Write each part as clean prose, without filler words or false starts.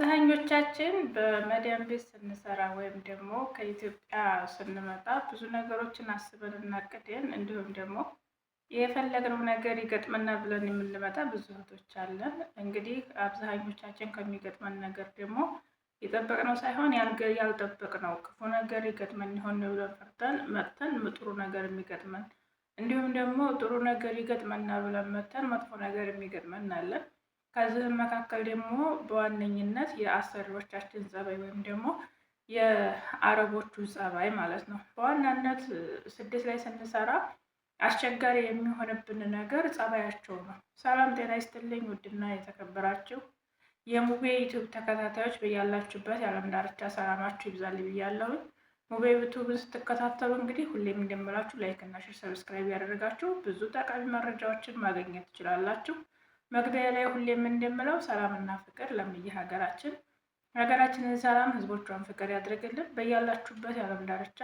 አብዛኞቻችን በመዳም ቤት ስንሰራ ወይም ደግሞ ከኢትዮጵያ ስንመጣ ብዙ ነገሮችን አስበን እናቅደን እንዲሁም ደግሞ የፈለግነው ነገር ይገጥመና ብለን የምንመጣ ብዙ እህቶች አለን። እንግዲህ አብዛኞቻችን ከሚገጥመን ነገር ደግሞ የጠበቅነው ሳይሆን ያልጠበቅነው ክፉ ነገር ይገጥመን ይሆን ብለን ፈርተን መጥተን ጥሩ ነገር የሚገጥመን እንዲሁም ደግሞ ጥሩ ነገር ይገጥመና ብለን መጥተን መጥፎ ነገር የሚገጥመን አለን። ከዚህም መካከል ደግሞ በዋነኝነት የአሰሪዎቻችን ጸባይ ወይም ደግሞ የአረቦቹ ጸባይ ማለት ነው። በዋናነት ስደት ላይ ስንሰራ አስቸጋሪ የሚሆንብን ነገር ጸባያቸው ነው። ሰላም ጤና ይስጥልኝ ውድና የተከበራችሁ የሙቤ ዩቲዩብ ተከታታዮች በያላችሁበት የዓለም ዳርቻ ሰላማችሁ ይብዛል ብያለሁኝ። ሙቤ ዩቲዩብን ስትከታተሉ እንግዲህ ሁሌም እንደምላችሁ ላይክ እና ሼር ሰብስክራይብ ያደረጋችሁ ብዙ ጠቃሚ መረጃዎችን ማግኘት ትችላላችሁ። መግቢያ ላይ ሁሌም እንደምለው ሰላምና ፍቅር ለምየ ሀገራችንን ሰላም ህዝቦቿን ፍቅር ያድርግልን። በያላችሁበት የዓለም ዳርቻ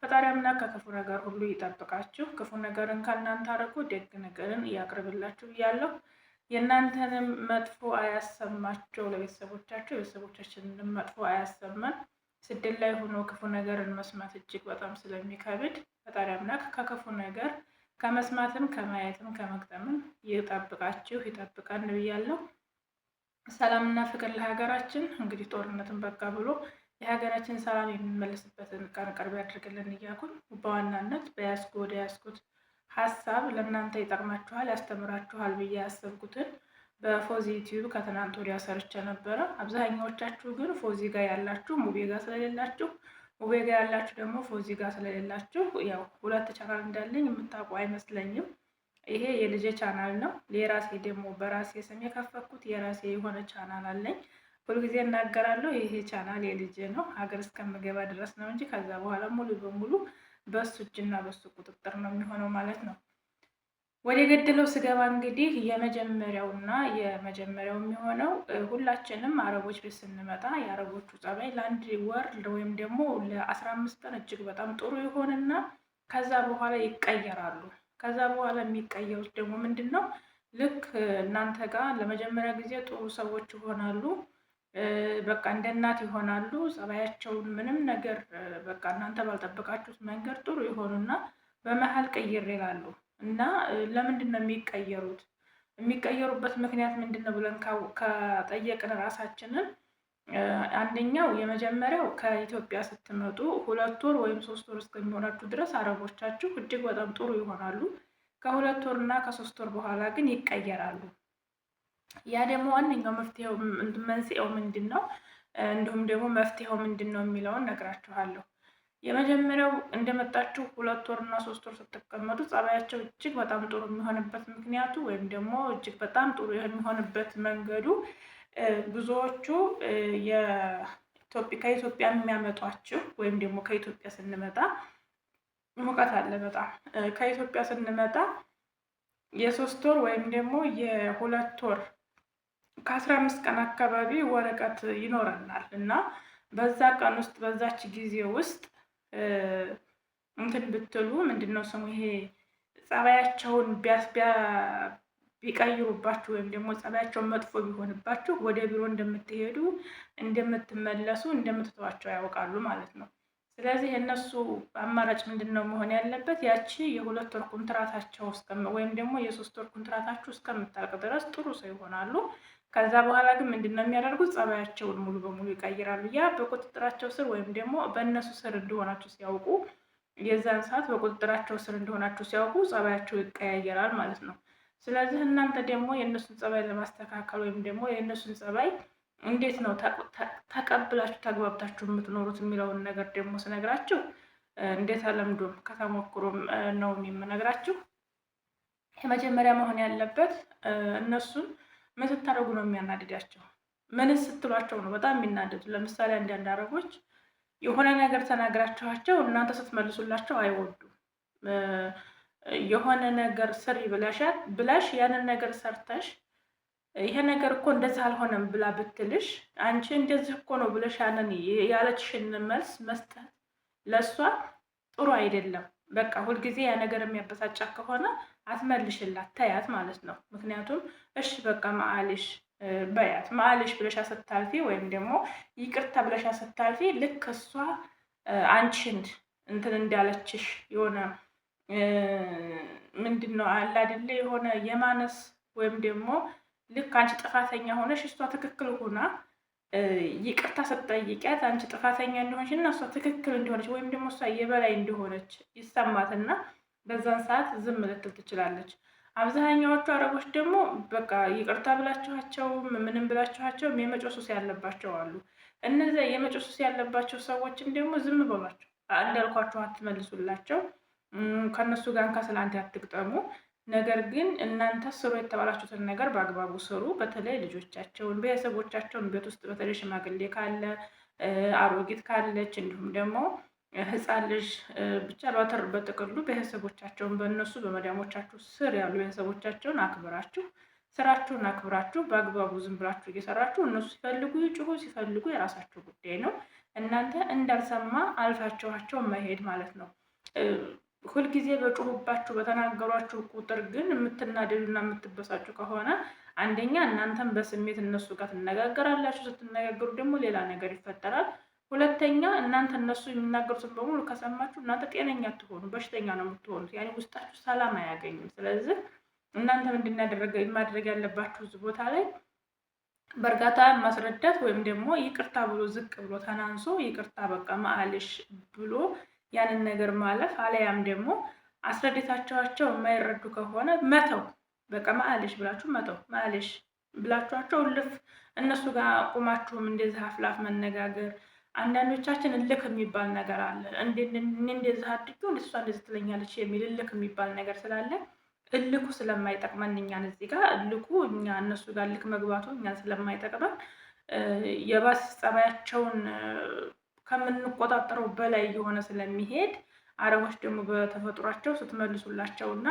ፈጣሪ አምላክ ከክፉ ነገር ሁሉ ይጠብቃችሁ። ክፉ ነገርን ከእናንተ አርቆ ደግ ነገርን እያቅርብላችሁ ብያለሁ። የእናንተንም መጥፎ አያሰማቸው ለቤተሰቦቻቸው፣ የቤተሰቦቻችንንም መጥፎ አያሰማን። ስደት ላይ ሆኖ ክፉ ነገርን መስማት እጅግ በጣም ስለሚከብድ ፈጣሪ አምላክ ከክፉ ነገር ከመስማትም ከማየትም ከመግጠምም ይጠብቃችሁ ይጠብቀን ብያለሁ። ሰላምና ፍቅር ለሀገራችን። እንግዲህ ጦርነትን በቃ ብሎ የሀገራችን ሰላም የሚመለስበትን ቀን ቅርብ ያድርግልን እያልኩኝ በዋናነት ወደ ያዝኩት ሀሳብ ለእናንተ ይጠቅማችኋል ያስተምራችኋል ብዬ ያሰብኩትን በፎዚ ዩቲዩብ ከትናንት ወዲያ ሰርቼ ነበረ። አብዛኛዎቻችሁ ግን ፎዚ ጋር ያላችሁ ሙቤ ጋር ስለሌላችሁ ሙቤ ጋር ያላችሁ ደግሞ ፎዚ ጋር ስለሌላችሁ ያው ሁለት ቻናል እንዳለኝ የምታውቁ አይመስለኝም። ይሄ የልጄ ቻናል ነው። የራሴ ደግሞ በራሴ ስም የከፈትኩት የራሴ የሆነ ቻናል አለኝ። ሁልጊዜ እናገራለሁ ይሄ ቻናል የልጄ ነው፣ ሀገር እስከምገባ ድረስ ነው እንጂ ከዛ በኋላ ሙሉ በሙሉ በሱ እጅና በሱ ቁጥጥር ነው የሚሆነው ማለት ነው። ወደ ገደለው ስገባ እንግዲህ የመጀመሪያው የሚሆነው ሁላችንም አረቦች ቤት ስንመጣ የአረቦቹ ጸባይ ለአንድ ወር ወይም ደግሞ ለ15 ቀን እጅግ በጣም ጥሩ ይሆንና ከዛ በኋላ ይቀየራሉ። ከዛ በኋላ የሚቀየሩት ደግሞ ምንድን ነው? ልክ እናንተ ጋር ለመጀመሪያ ጊዜ ጥሩ ሰዎች ይሆናሉ። በቃ እንደ እናት ይሆናሉ። ጸባያቸውን ምንም ነገር በቃ እናንተ ባልጠበቃችሁት መንገድ ጥሩ ይሆኑና በመሀል ቀይር ይላሉ። እና ለምንድን ነው የሚቀየሩት? የሚቀየሩበት ምክንያት ምንድን ነው ብለን ከጠየቅን ራሳችንን አንደኛው የመጀመሪያው ከኢትዮጵያ ስትመጡ 2 ወር ወይም 3 ወር እስከሚሆናችሁ ድረስ አረቦቻችሁ እጅግ በጣም ጥሩ ይሆናሉ። ከ2 ወር እና ከ3 ወር በኋላ ግን ይቀየራሉ። ያ ደግሞ ዋነኛው መንስኤው ምንድን ነው እንዲሁም ደግሞ መፍትሄው ምንድን ነው የሚለውን ነግራችኋለሁ። የመጀመሪያው እንደመጣችሁ 2 ወር እና 3 ወር ስትቀመጡ ጸባያቸው እጅግ በጣም ጥሩ የሚሆንበት ምክንያቱ ወይም ደግሞ እጅግ በጣም ጥሩ የሚሆንበት መንገዱ ብዙዎቹ ከኢትዮጵያ የሚያመጧችሁ ወይም ደግሞ ከኢትዮጵያ ስንመጣ ሙቀት አለ በጣም ከኢትዮጵያ ስንመጣ የ3 ወር ወይም ደግሞ የ2 ወር ከ15 ቀን አካባቢ ወረቀት ይኖረናል እና በዛ ቀን ውስጥ በዛች ጊዜ ውስጥ እንትን ብትሉ ምንድነው ስሙ ይሄ ጸባያቸውን ቢቀይሩባችሁ ወይም ደግሞ ጸባያቸውን መጥፎ ቢሆንባችሁ ወደ ቢሮ እንደምትሄዱ እንደምትመለሱ እንደምትተዋቸው ያውቃሉ ማለት ነው። ስለዚህ የእነሱ አማራጭ ምንድን ነው መሆን ያለበት? ያቺ የ2 ወር ኮንትራታቸው ወይም ደግሞ የ3 ወር ኮንትራታችሁ እስከምታልቅ ድረስ ጥሩ ሰው ይሆናሉ። ከዛ በኋላ ግን ምንድን ነው የሚያደርጉት? ጸባያቸውን ሙሉ በሙሉ ይቀይራሉ። ያ በቁጥጥራቸው ስር ወይም ደግሞ በእነሱ ስር እንደሆናችሁ ሲያውቁ የዛን ሰዓት በቁጥጥራቸው ስር እንደሆናችሁ ሲያውቁ ጸባያቸው ይቀያየራል ማለት ነው። ስለዚህ እናንተ ደግሞ የእነሱን ጸባይ ለማስተካከል ወይም ደግሞ የእነሱን ጸባይ እንዴት ነው ተቀብላችሁ ተግባብታችሁ የምትኖሩት የሚለውን ነገር ደግሞ ስነግራችሁ እንዴት ተለምዶም ከተሞክሮም ነው የምነግራችሁ። የመጀመሪያ መሆን ያለበት እነሱን ምን ስታደርጉ ነው የሚያናድዳቸው? ምን ስትሏቸው ነው በጣም የሚናደዱ? ለምሳሌ አንዳንድ አረቦች የሆነ ነገር ተናግራችኋቸው እናንተ ስትመልሱላቸው አይወዱም። የሆነ ነገር ስሪ ብለሽ ያንን ነገር ሰርተሽ ይሄ ነገር እኮ እንደዚህ አልሆነም ብላ ብትልሽ አንቺ እንደዚህ እኮ ነው ብለሽ ያንን ያለችሽን መልስ መስጠት ለእሷ ጥሩ አይደለም። በቃ ሁልጊዜ ያ ነገር የሚያበሳጫ ከሆነ አትመልሽላት፣ ተያት ማለት ነው። ምክንያቱም እሺ በቃ ማአልሽ በያት ማለሽ ብለሻ ስታልፊ ወይም ደግሞ ይቅርታ ብለሻ ስታልፊ ልክ እሷ አንቺን እንትን እንዳለችሽ የሆነ ምንድን ነው አለ አይደለ የሆነ የማነስ ወይም ደግሞ ልክ አንቺ ጥፋተኛ ሆነሽ እሷ ትክክል ሆና ይቅርታ ስትጠይቂያት አንቺ ጥፋተኛ እንደሆነች እና እሷ ትክክል እንደሆነች ወይም ደግሞ እሷ የበላይ እንደሆነች ይሰማትና በዛን ሰዓት ዝም ልትል ትችላለች። አብዛኛዎቹ አረቦች ደግሞ በቃ ይቅርታ ብላችኋቸው ምንም ብላችኋቸው የመጮህ ሱስ ያለባቸው አሉ። እነዚያ የመጮህ ሱስ ያለባቸው ሰዎችን ደግሞ ዝም በሏቸው፣ እንዳልኳቸው አትመልሱላቸው፣ ከእነሱ ጋር ከስላንት አትግጠሙ። ነገር ግን እናንተ ስሩ የተባላችሁትን ነገር በአግባቡ ስሩ። በተለይ ልጆቻቸውን፣ ቤተሰቦቻቸውን ቤት ውስጥ በተለይ ሽማግሌ ካለ፣ አሮጊት ካለች፣ እንዲሁም ደግሞ ህፃን ልጅ ብቻ በጥቅሉ ቤተሰቦቻቸውን በእነሱ በመዳሞቻችሁ ስር ያሉ ቤተሰቦቻቸውን አክብራችሁ ስራችሁን አክብራችሁ በአግባቡ ዝም ብላችሁ እየሰራችሁ እነሱ ሲፈልጉ ይጩሁ፣ ሲፈልጉ የራሳቸው ጉዳይ ነው። እናንተ እንዳልሰማ አልፋችኋቸው መሄድ ማለት ነው። ሁልጊዜ በጩሁባችሁ በተናገሯችሁ ቁጥር ግን የምትናደዱና የምትበሳጩ ከሆነ አንደኛ እናንተም በስሜት እነሱ ጋር ትነጋገራላችሁ። ስትነጋገሩ ደግሞ ሌላ ነገር ይፈጠራል። ሁለተኛ እናንተ እነሱ የሚናገሩትን በሙሉ ከሰማችሁ እናንተ ጤነኛ አትሆኑ፣ በሽተኛ ነው የምትሆኑት። ያኔ ውስጣችሁ ሰላም አያገኝም። ስለዚህ እናንተ ምንድን ማድረግ ያለባችሁ እዚህ ቦታ ላይ በእርጋታ ማስረዳት ወይም ደግሞ ይቅርታ ብሎ ዝቅ ብሎ ተናንሶ ይቅርታ በቃ ማአልሽ ብሎ ያንን ነገር ማለፍ፣ አለያም ደግሞ አስረድታችኋቸው የማይረዱ ከሆነ መተው፣ በቃ ማአልሽ ብላችሁ መተው። ማአልሽ ብላችኋቸው ልፍ እነሱ ጋር ቁማችሁም እንደዚህ አፍላፍ መነጋገር። አንዳንዶቻችን እልክ የሚባል ነገር አለ። እንደዚህ አድርጊው እሷ እንደዚህ ትለኛለች የሚል እልክ የሚባል ነገር ስላለ እልኩ ስለማይጠቅመን እኛን እዚህ ጋር እልኩ እኛ እነሱ ጋር ልክ መግባቱ እኛን ስለማይጠቅመን የባስ ጸባያቸውን ከምንቆጣጠረው በላይ የሆነ ስለሚሄድ አረቦች ደግሞ በተፈጥሯቸው ስትመልሱላቸው እና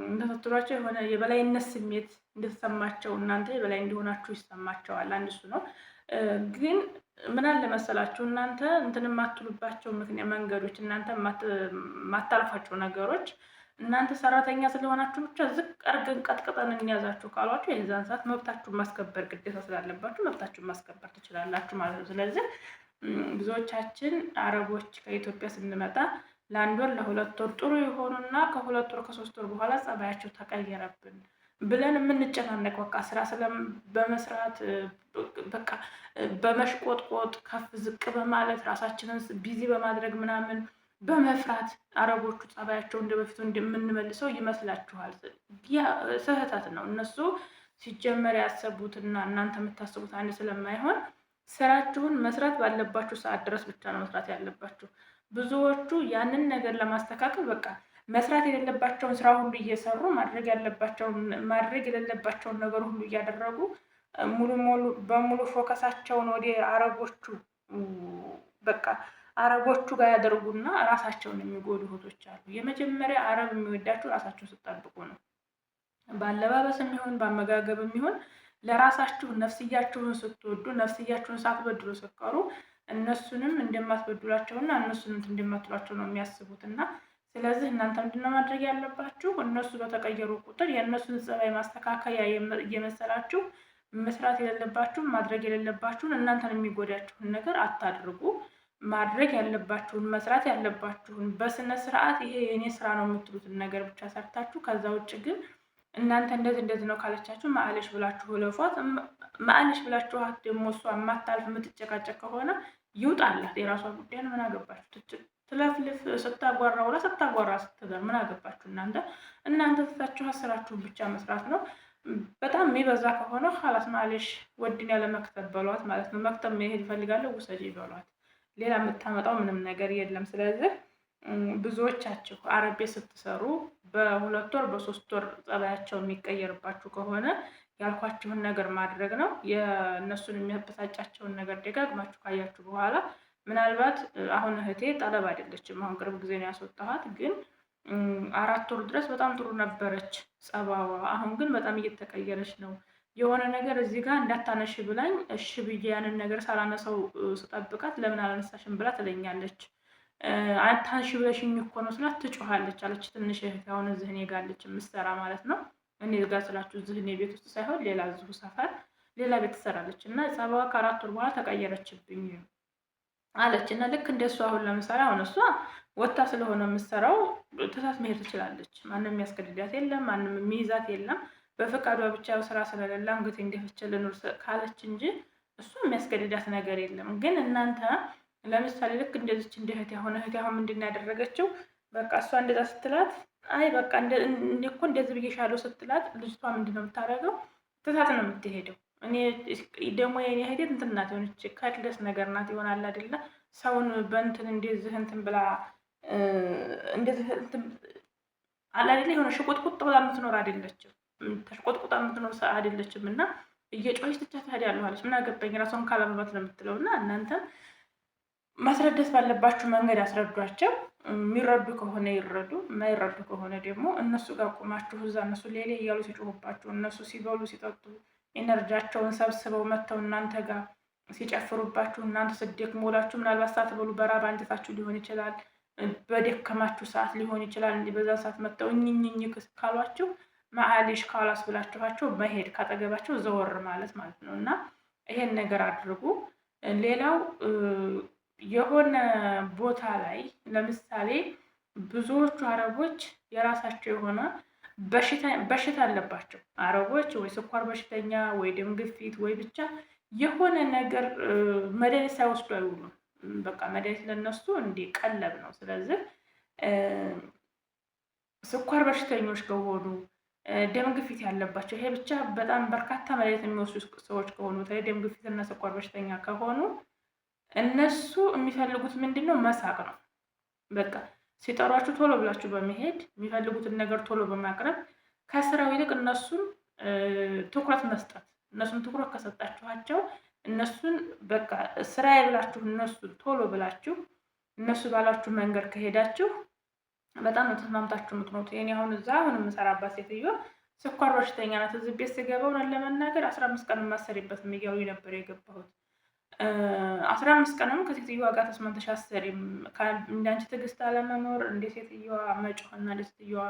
እንደተፈጥሯቸው የሆነ የበላይነት ስሜት እንደተሰማቸው እናንተ የበላይ እንዲሆናችሁ ይሰማቸዋል። አንድ እሱ ነው። ግን ምን አለ መሰላችሁ እናንተ እንትን የማትሉባቸው ምክንያት መንገዶች፣ እናንተ የማታልፏቸው ነገሮች እናንተ ሰራተኛ ስለሆናችሁ ብቻ ዝቅ አድርገን ቀጥቅጠን እንያዛችሁ ካሏችሁ የዛን ሰዓት መብታችሁን ማስከበር ግዴታ ስላለባችሁ መብታችሁን ማስከበር ትችላላችሁ ማለት ነው። ስለዚህ ብዙዎቻችን አረቦች ከኢትዮጵያ ስንመጣ ለአንድ ወር ለሁለት ወር ጥሩ የሆኑና ከሁለት ወር ከሶስት ወር በኋላ ጸባያቸው ተቀየረብን ብለን የምንጨናነቅ በቃ ስራ በመስራት በቃ በመሽቆጥቆጥ ከፍ ዝቅ በማለት ራሳችንን ቢዚ በማድረግ ምናምን በመፍራት አረቦቹ ጸባያቸው እንደ በፊቱ እንደምንመልሰው ይመስላችኋል። ያ ስህተት ነው። እነሱ ሲጀመር ያሰቡትና እናንተ የምታስቡት አንድ ስለማይሆን ስራችሁን መስራት ባለባችሁ ሰዓት ድረስ ብቻ ነው መስራት ያለባችሁ። ብዙዎቹ ያንን ነገር ለማስተካከል በቃ መስራት የሌለባቸውን ስራ ሁሉ እየሰሩ ማድረግ የሌለባቸውን ነገር ሁሉ እያደረጉ በሙሉ ፎከሳቸውን ወደ አረቦቹ በቃ አረቦቹ ጋር ያደርጉና ራሳቸውን የሚጎዱ እህቶች አሉ። የመጀመሪያ አረብ የሚወዳችሁ ራሳችሁን ስጠብቁ ነው። በአለባበስ የሚሆን በአመጋገብ የሚሆን ለራሳችሁ ነፍስያችሁን ስትወዱ ነፍስያችሁን ሳትበድሉ ስትቀሩ እነሱንም እንደማትበድሏቸውና እነሱንም እንደማትሏቸው ነው የሚያስቡት። እና ስለዚህ እናንተ ምንድነው ማድረግ ያለባችሁ? እነሱ በተቀየሩ ቁጥር የእነሱን ጸባይ ማስተካከያ እየመሰላችሁ መስራት የሌለባችሁን ማድረግ የሌለባችሁን እናንተን የሚጎዳችሁን ነገር አታድርጉ። ማድረግ ያለባችሁን መስራት ያለባችሁን በስነ ስርዓት ይሄ የኔ ስራ ነው የምትሉትን ነገር ብቻ ሰርታችሁ ከዛ ውጭ ግን እናንተ እንደዚህ ነው ካለቻችሁ ማአለሽ ብላችሁ ለፏት። ማአለሽ ብላችኋት ደግሞ እሷ የማታልፍ የምትጨቃጨቅ ከሆነ ይውጣላት፣ የራሷ ጉዳይ ነው። ምን አገባችሁ? ትለፍልፍ ስታጓራ ውላ ስታጓራ ስትገር ምን አገባችሁ? እናንተ ትታችሁ ስራችሁን ብቻ መስራት ነው። በጣም የሚበዛ ከሆነ ኻላስ ማአለሽ ወድን ያለ መክተብ በሏት ማለት ነው። መክተብ መሄድ ይፈልጋለሁ ውሰጂ በሏት። ሌላ የምታመጣው ምንም ነገር የለም። ስለዚህ ብዙዎቻችሁ አረብ ቤት ስትሰሩ በሁለት ወር በሶስት ወር ጸባያቸው የሚቀየርባችሁ ከሆነ ያልኳችሁን ነገር ማድረግ ነው። የእነሱን የሚያበሳጫቸውን ነገር ደጋግማችሁ ካያችሁ በኋላ ምናልባት አሁን እህቴ ጠለብ አይደለችም፣ አሁን ቅርብ ጊዜ ነው ያስወጣኋት። ግን 4 ወር ድረስ በጣም ጥሩ ነበረች ጸባዋ። አሁን ግን በጣም እየተቀየረች ነው። የሆነ ነገር እዚህ ጋር እንዳታነሽ ብላኝ እሺ ብዬ ያንን ነገር ሳላነሳው ስጠብቃት ለምን አላነሳሽም ብላ ትለኛለች። አታንሺ ብለሽኝ እኮ ነው ስላት ትጮኻለች አለች። ትንሽ እህት አሁን እዚህ እኔ ጋር አለች የምትሰራ ማለት ነው። እኔ ጋር ስላችሁ እዚህ እኔ ቤት ውስጥ ሳይሆን ሌላ እዚሁ ሰፈር ሌላ ቤት ትሰራለች እና ጸባዋ ከ4 ወር በኋላ ተቀየረችብኝ አለች እና ልክ እንደሱ አሁን ለምሳሌ አሁን እሷ ወታ ስለሆነ የምትሰራው ትታት መሄድ ትችላለች። ማንም የሚያስገድዳት የለም፣ ማንም የሚይዛት የለም። በፈቃዷ ብቻ ስራ ስለሌለ አንገቴን ደፍቼ ልኑር ካለች እንጂ እሱ የሚያስገድዳት ነገር የለም። ግን እናንተ ለምሳሌ ልክ እንደዚች እንደ እህት የሆነ እህት አሁን ምንድን ነው ያደረገችው? በቃ እሷ እንደዛ ስትላት አይ በቃ እኮ እንደዚህ ብዬሻለሁ ስትላት ልጅቷ ምንድን ነው የምታደርገው? ትታት ነው የምትሄደው። እኔ ደግሞ የኔ እህቴ እንትን ናት የሆነች ከድለስ ነገር ናት ይሆናል አይደለ? ሰውን በእንትን እንደዚህ እንትን ብላ እንደዚህ እንትን አለ አይደለ? የሆነ ሽቁጥቁጥ ብላ የምትኖር አይደለችም። ተሽቆጥቁጣ የምትኖር አይደለችም እና እየጮኸች ትቻት ትሄዳለሁ አለች። ምን አገባኝ ራሷን ካለመባት ነው የምትለው። እና እናንተም ማስረዳት ባለባችሁ መንገድ አስረዷቸው። የሚረዱ ከሆነ ይረዱ፣ የማይረዱ ከሆነ ደግሞ እነሱ ጋር ቁማችሁ እዛ እነሱ ሌሌ እያሉ ሲጮሁባችሁ እነሱ ሲበሉ ሲጠጡ ኤነርጂያቸውን ሰብስበው መጥተው እናንተ ጋር ሲጨፍሩባችሁ እናንተ ስትደክሙ ውላችሁ ምናልባት ሳትበሉ በራብ አንጀታችሁ ሊሆን ይችላል፣ በደከማችሁ ሰዓት ሊሆን ይችላል። እንዲህ በዛ ሰዓት መጥተው እኝኝኝ ካሏችሁ ማአሊሽ ካላስ ብላችኋቸው መሄድ ካጠገባቸው ዘወር ማለት ነው። እና ይሄን ነገር አድርጉ። ሌላው የሆነ ቦታ ላይ ለምሳሌ ብዙዎቹ አረቦች የራሳቸው የሆነ በሽታ አለባቸው። አረቦች ወይ ስኳር በሽተኛ ወይ ደም ግፊት ወይ ብቻ የሆነ ነገር መድኃኒት ሳይወስዱ አይውሉም። በቃ መድኃኒት ለነሱ እንደ ቀለብ ነው። ስለዚህ ስኳር በሽተኞች ከሆኑ ደም ግፊት ያለባቸው ይሄ ብቻ በጣም በርካታ መድኃኒት የሚወስዱ ሰዎች ከሆኑ ደም ግፊት እና ስኳር በሽተኛ ከሆኑ እነሱ የሚፈልጉት ምንድን ነው? መሳቅ ነው። በቃ ሲጠሯችሁ ቶሎ ብላችሁ በመሄድ የሚፈልጉትን ነገር ቶሎ በማቅረብ ከስራው ይልቅ እነሱን ትኩረት መስጠት። እነሱን ትኩረት ከሰጣችኋቸው እነሱን በቃ ስራዬ ብላችሁ እነሱን ቶሎ ብላችሁ እነሱ ባላችሁ መንገድ ከሄዳችሁ በጣም ነው ተስማምታችሁ የምትኖሩት። የኔ አሁን እዛ አሁን የምሰራባት ሴትዮ ስኳር በሽተኛ ናት። እዚህ ቤት ስገባ እውነት ለመናገር 15 ቀን የማሰሪበት እያሉኝ ነበር የገባሁት። 15 ቀንም ከሴትዮዋ ጋር ተስማምተሽ አሰሪም እንዳንቺ ትዕግስት አለመኖር እንደ ሴትዮዋ መጮህና እንደ ሴትዮዋ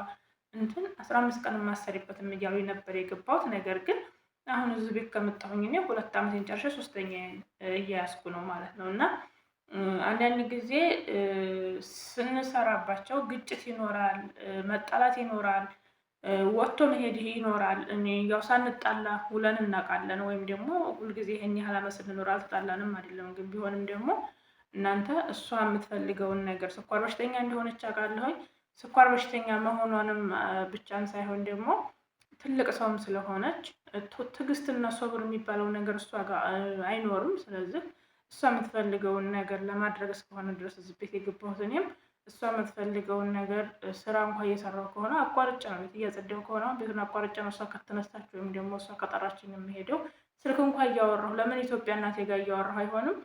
እንትን 15 ቀን የማሰሪበት እያሉኝ ነበር የገባሁት። ነገር ግን አሁን እዚህ ቤት ከመጣሁኝ እኔ 2 ዓመቴን ጨርሼ 3ኛ እያያዝኩ ነው ማለት ነው። እና አንዳንድ ጊዜ ስንሰራባቸው ግጭት ይኖራል፣ መጣላት ይኖራል፣ ወጥቶ መሄድ ይኖራል። ያው ሳንጣላ ውለን እናውቃለን። ወይም ደግሞ ሁልጊዜ ይሄን ያህል ዓመት ስንኖር አልተጣላንም አይደለም። ግን ቢሆንም ደግሞ እናንተ እሷ የምትፈልገውን ነገር ስኳር በሽተኛ እንደሆነች አውቃለሁኝ። ስኳር በሽተኛ መሆኗንም ብቻን ሳይሆን ደግሞ ትልቅ ሰውም ስለሆነች ትዕግስትና ሶብር የሚባለው ነገር እሷ ጋር አይኖርም። ስለዚህ እሷ የምትፈልገውን ነገር ለማድረግ እስከሆነ ድረስ እዚህ ቤት የገባሁት እኔም እሷ የምትፈልገውን ነገር ስራ እንኳ እየሰራሁ ከሆነ አቋርጬ ነው፣ ቤት እያጸዳሁ ከሆነ ቤቱን አቋርጬ ነው እሷ ከተነሳች ወይም ደግሞ እሷ ከጠራችኝ የምሄደው። ስልክ እንኳ እያወራሁ ለምን ኢትዮጵያ እናቴ ጋር እያወራሁ አይሆንም?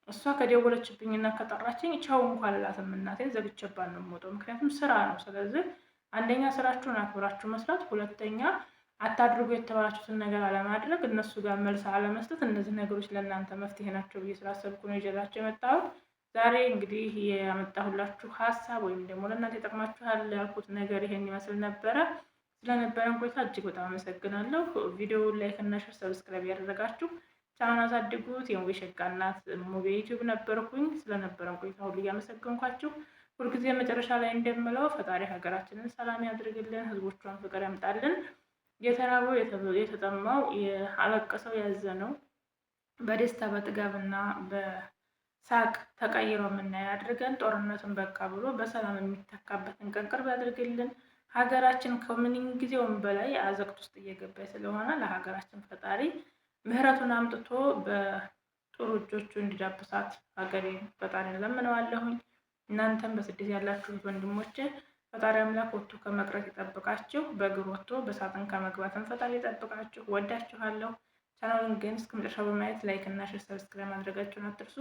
እሷ ከደወለችብኝና ከጠራችኝ ቻው እንኳ ልላትም እናቴ ዘግቼባት ነው የምወጣው። ምክንያቱም ስራ ነው። ስለዚህ አንደኛ ስራችሁን አክብራችሁ መስራት፣ ሁለተኛ አታድርጉ የተባላችሁትን ነገር አለማድረግ፣ እነሱ ጋር መልስ አለመስጠት። እነዚህ ነገሮች ለእናንተ መፍትሄ ናቸው ብዬ ስላሰብኩ ነው ይዤላችሁ የመጣሁት። ዛሬ እንግዲህ ያመጣሁላችሁ ሀሳብ ወይም ደግሞ ለእናንተ ይጠቅማችኋል ያልኩት ነገር ይሄን ይመስል ነበረ። ስለነበረን ቆይታ እጅግ በጣም አመሰግናለሁ። ቪዲዮውን ላይክ እና ሼር፣ ሰብስክራይብ ያደረጋችሁ ቻናል አሳድጉት። የሙቤ ሸጋ እናት ሙቤ ዩቲዩብ ነበርኩኝ። ስለነበረን ቆይታ ሁሉ እያመሰገንኳችሁ ሁልጊዜ መጨረሻ ላይ እንደምለው ፈጣሪ ሀገራችንን ሰላም ያድርግልን፣ ህዝቦቿን ፍቅር ያምጣልን። የተራበው የተጠማው ያለቀሰው ያዘነው በደስታ በጥጋብና በሳቅ ተቀይሮ የምናይ አድርገን ጦርነትን በቃ ብሎ በሰላም የሚተካበትን ቀን ቅርብ ያድርግልን። ሀገራችን ከምንም ጊዜውም በላይ አዘቅት ውስጥ እየገባች ስለሆነ ለሀገራችን ፈጣሪ ምሕረቱን አምጥቶ በጥሩ እጆቹ እንዲዳብሳት ሀገሬን ፈጣሪን ለምነዋለሁኝ። እናንተም በስደት ያላችሁት ወንድሞቼ ፈጣሪ አምላክ ወጥቶ ከመቅረት ይጠብቃችሁ። በእግር ወጥቶ በሳጥን ከመግባትን ፈጣሪ ይጠብቃችሁ። ወዳችኋለሁ። ቻናሉን ግን እስከ መጨረሻው በማየት ላይክ እና ሼር፣ ሰብስክራይብ ማድረጋችሁን አትርሱ።